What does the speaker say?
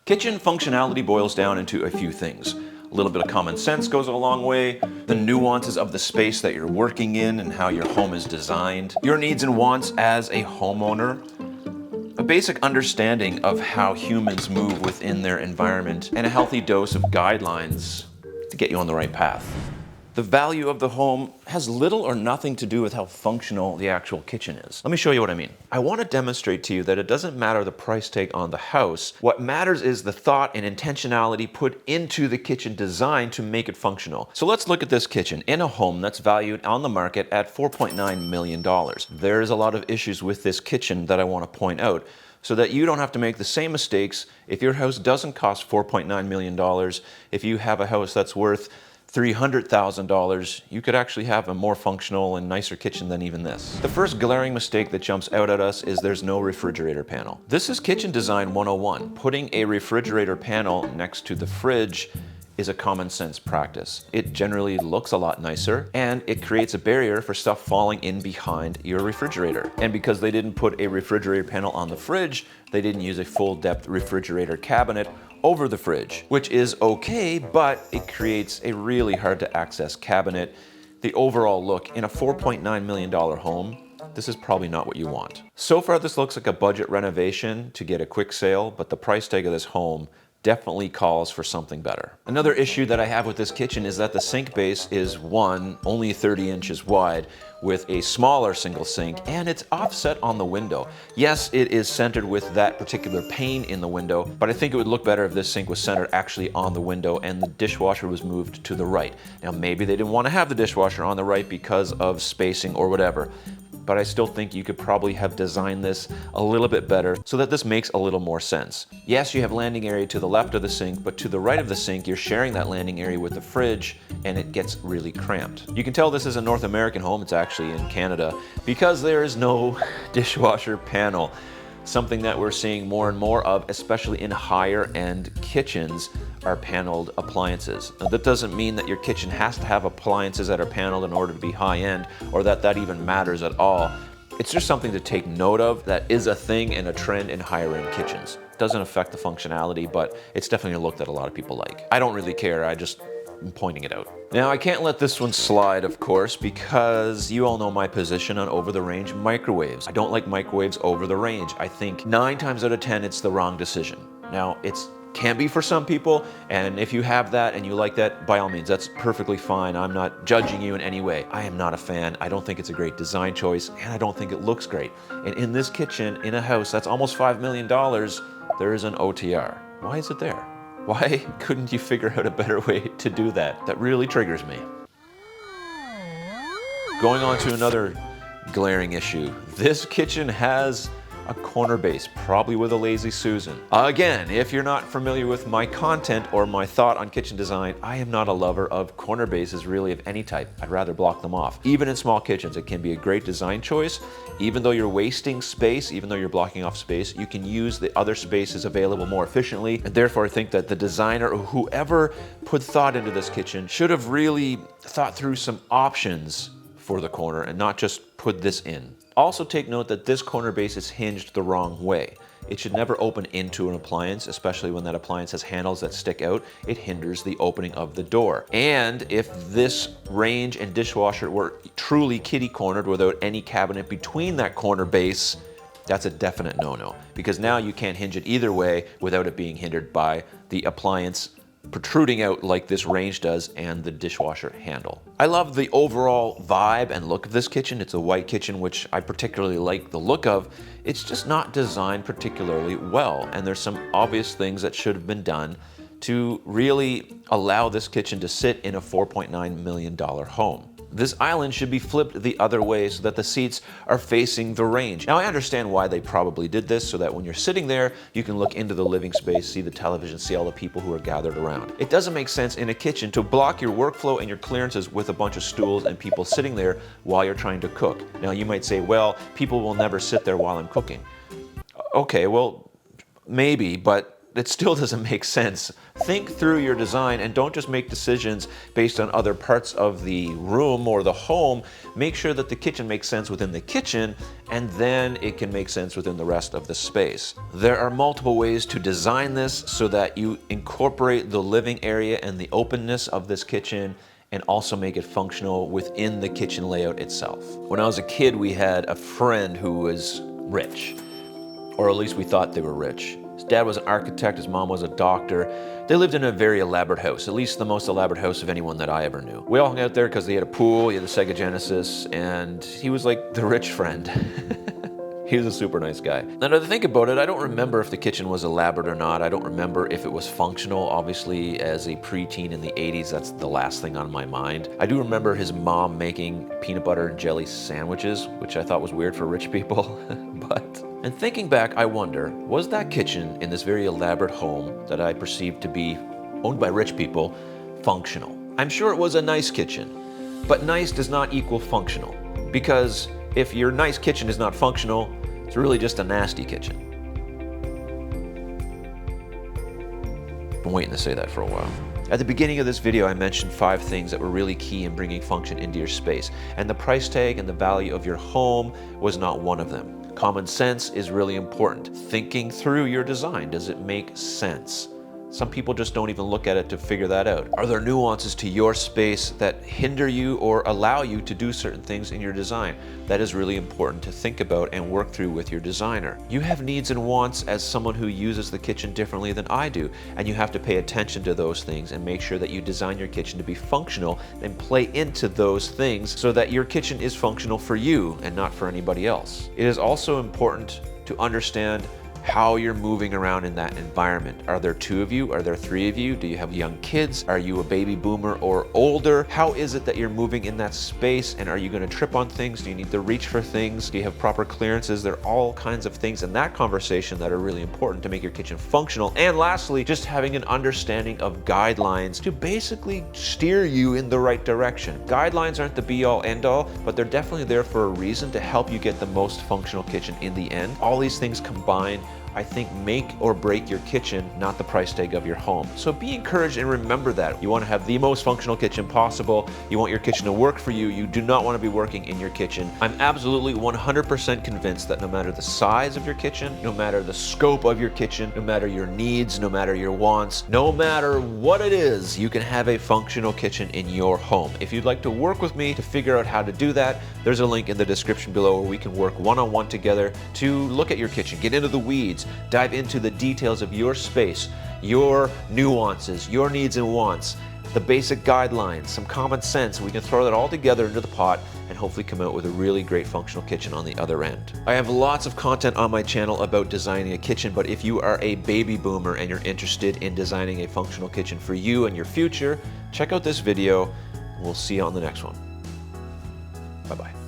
Kitchen functionality boils down into a few things. A little bit of common sense goes a long way, the nuances of the space that you're working in and how your home is designed, your needs and wants as a homeowner, a basic understanding of how humans move within their environment, and a healthy dose of guidelines to get you on the right path. The value of the home has little or nothing to do with how functional the actual kitchen is. Let me show you what I mean. I want to demonstrate to you that it doesn't matter the price tag on the house. What matters is the thought and intentionality put into the kitchen design to make it functional. So let's look at this kitchen in a home that's valued on the market at $4.9 million. There's a lot of issues with this kitchen that I want to point out, so that you don't have to make the same mistakes if your house doesn't cost $4.9 million. If you have a house that's worth $300,000, you could actually have a more functional and nicer kitchen than even this. The first glaring mistake that jumps out at us is there's no refrigerator panel. This is kitchen design 101. Putting a refrigerator panel next to the fridge is a common sense practice. It generally looks a lot nicer, and it creates a barrier for stuff falling in behind your refrigerator. And because they didn't put a refrigerator panel on the fridge, they didn't use a full depth refrigerator cabinet over the fridge, which is okay, but it creates a really hard to access cabinet. The overall look in a $4.9 million home, this is probably not what you want. So far, this looks like a budget renovation to get a quick sale, but the price tag of this home definitely calls for something better. Another issue that I have with this kitchen is that the sink base is only 30 inches wide with a smaller single sink, and it's offset on the window. Yes, it is centered with that particular pane in the window, but I think it would look better if this sink was centered actually on the window and the dishwasher was moved to the right. Now, maybe they didn't want to have the dishwasher on the right because of spacing or whatever, but I still think you could probably have designed this a little bit better so that this makes a little more sense. Yes, you have landing area to the left of the sink, but to the right of the sink, you're sharing that landing area with the fridge, and it gets really cramped. You can tell this is a North American home. It's actually in Canada because there is no dishwasher panel. Something that we're seeing more and more of, especially in higher end kitchens, are paneled appliances. Now, that doesn't mean that your kitchen has to have appliances that are paneled in order to be high end, or that that even matters at all. It's just something to take note of that is a thing and a trend in higher end kitchens. It doesn't affect the functionality, but it's definitely a look that a lot of people like. I don't really care, I'm pointing it out. Now, I can't let this one slide, of course, because you all know my position on over-the-range microwaves. I don't like microwaves over the range. I think 9 times out of 10, it's the wrong decision. Now, it can be for some people, and if you have that and you like that, by all means, that's perfectly fine. I'm not judging you in any way. I am not a fan. I don't think it's a great design choice, and I don't think it looks great. And in this kitchen, in a house that's almost $5 million, there is an OTR. Why is it there? Why couldn't you figure out a better way to do that? That really triggers me. Going on to another glaring issue. This kitchen has a corner base, probably with a Lazy Susan. Again, if you're not familiar with my content or my thought on kitchen design, I am not a lover of corner bases really of any type. I'd rather block them off. Even in small kitchens, it can be a great design choice. Even though you're wasting space, even though you're blocking off space, you can use the other spaces available more efficiently. And therefore, I think that the designer or whoever put thought into this kitchen should have really thought through some options for the corner and not just put this in. Also take note that this corner base is hinged the wrong way. It should never open into an appliance, especially when that appliance has handles that stick out. It hinders the opening of the door. And if this range and dishwasher were truly kitty cornered without any cabinet between that corner base, that's a definite no-no, because now you can't hinge it either way without it being hindered by the appliance protruding out like this range does and the dishwasher handle. I love the overall vibe and look of this kitchen. It's a white kitchen, which I particularly like the look of. It's just not designed particularly well, and there's some obvious things that should have been done to really allow this kitchen to sit in a $4.9 million home. This island should be flipped the other way so that the seats are facing the range. Now, I understand why they probably did this, so that when you're sitting there, you can look into the living space, see the television, see all the people who are gathered around. It doesn't make sense in a kitchen to block your workflow and your clearances with a bunch of stools and people sitting there while you're trying to cook. Now, you might say, well, people will never sit there while I'm cooking. Okay, well, maybe, but it still doesn't make sense. Think through your design and don't just make decisions based on other parts of the room or the home. Make sure that the kitchen makes sense within the kitchen, and then it can make sense within the rest of the space. There are multiple ways to design this so that you incorporate the living area and the openness of this kitchen and also make it functional within the kitchen layout itself. When I was a kid, we had a friend who was rich, or at least we thought they were rich. His dad was an architect, his mom was a doctor. They lived in a very elaborate house, at least the most elaborate house of anyone that I ever knew. We all hung out there because they had a pool, he had a Sega Genesis, and he was like the rich friend. He was a super nice guy. Now to think about it, I don't remember if the kitchen was elaborate or not. I don't remember if it was functional. Obviously, as a preteen in the 80s, that's the last thing on my mind. I do remember his mom making peanut butter and jelly sandwiches, which I thought was weird for rich people, And thinking back, I wonder, was that kitchen in this very elaborate home that I perceived to be owned by rich people functional? I'm sure it was a nice kitchen, but nice does not equal functional, because if your nice kitchen is not functional, it's really just a nasty kitchen. Been waiting to say that for a while. At the beginning of this video, I mentioned 5 things that were really key in bringing function into your space, and the price tag and the value of your home was not one of them. Common sense is really important. Thinking through your design, does it make sense? Some people just don't even look at it to figure that out. Are there nuances to your space that hinder you or allow you to do certain things in your design? That is really important to think about and work through with your designer. You have needs and wants as someone who uses the kitchen differently than I do, and you have to pay attention to those things and make sure that you design your kitchen to be functional and play into those things so that your kitchen is functional for you and not for anybody else. It is also important to understand how you're moving around in that environment. Are there 2 of you? Are there 3 of you? Do you have young kids? Are you a baby boomer or older? How is it that you're moving in that space, and are you going to trip on things? Do you need to reach for things? Do you have proper clearances? There are all kinds of things in that conversation that are really important to make your kitchen functional. And lastly, just having an understanding of guidelines to basically steer you in the right direction. Guidelines aren't the be-all end-all, but they're definitely there for a reason to help you get the most functional kitchen in the end. All these things combined, I think, make or break your kitchen, not the price tag of your home. So be encouraged and remember that. You want to have the most functional kitchen possible. You want your kitchen to work for you. You do not want to be working in your kitchen. I'm absolutely 100% convinced that no matter the size of your kitchen, no matter the scope of your kitchen, no matter your needs, no matter your wants, no matter what it is, you can have a functional kitchen in your home. If you'd like to work with me to figure out how to do that, there's a link in the description below where we can work one-on-one together to look at your kitchen, get into the weeds, dive into the details of your space, your nuances, your needs and wants, the basic guidelines, some common sense. We can throw that all together into the pot and hopefully come out with a really great functional kitchen on the other end. I have lots of content on my channel about designing a kitchen, but if you are a baby boomer and you're interested in designing a functional kitchen for you and your future, check out this video. We'll see you on the next one. Bye-bye.